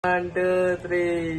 1, 2, 3.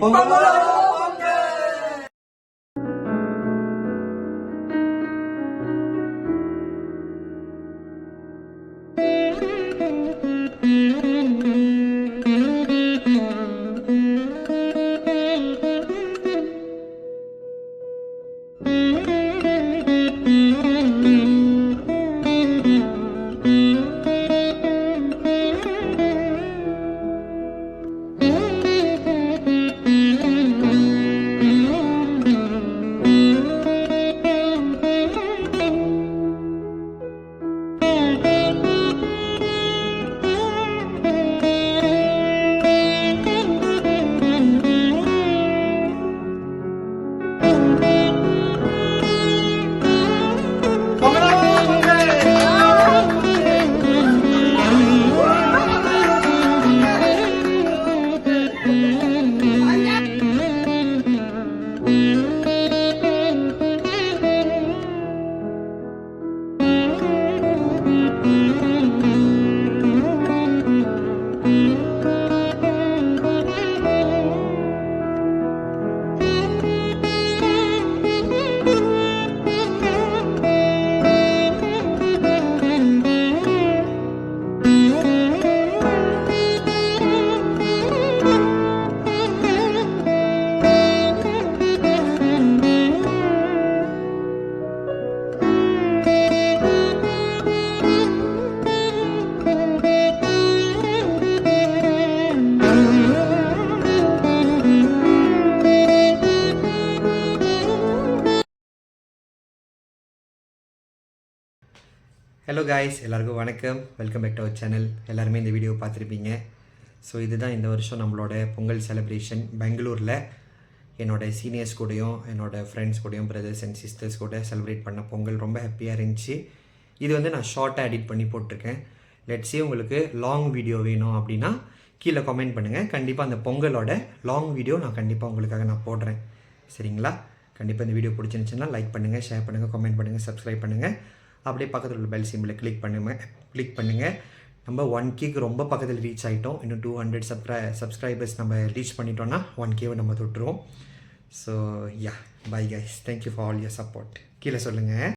Hello guys, எல்லாருக்கும் வணக்கம். Welcome back to our channel. எல்லாருமே இந்த வீடியோ பார்த்துருப்பீங்க. ஸோ இதுதான் இந்த வருஷம் நம்மளோட பொங்கல் செலிப்ரேஷன். பெங்களூரில் என்னோடய சீனியர்ஸ் கூடயும் என்னோடய ஃப்ரெண்ட்ஸ் கூடயும் பிரதர்ஸ் அண்ட் சிஸ்டர்ஸ் கூட செலிப்ரேட் பண்ண பொங்கல் ரொம்ப ஹாப்பியாக இருந்துச்சு. இது வந்து நான் ஷார்ட்டாக எடிட் பண்ணி போட்டிருக்கேன். லெட்ஸே உங்களுக்கு லாங் வீடியோ வேணும் அப்படின்னா கீழே கமெண்ட் பண்ணுங்கள். கண்டிப்பாக அந்த பொங்கலோட லாங் வீடியோ நான் கண்டிப்பாக உங்களுக்காக நான் போடுறேன். சரிங்களா? கண்டிப்பாக இந்த வீடியோ பிடிச்சிருந்துச்சுன்னா லைக் பண்ணுங்கள், ஷேர் பண்ணுங்கள், கமெண்ட் பண்ணுங்கள், சப்ஸ்கிரைப் பண்ணுங்கள். அப்படியே பக்கத்தில் உள்ள பெல் சிம்பிளை கிளிக் பண்ணுங்கள். நம்ம 1K ரொம்ப பக்கத்தில் ரீச் ஆகிட்டோம். இன்னும் 200 சப்ஸ்கிரைபர்ஸ் நம்ம ரீச் பண்ணிட்டோன்னா 1K நம்ம தொட்டுருவோம். So ya, bye guys. Thank you for all your support. கீழே சொல்லுங்கள்.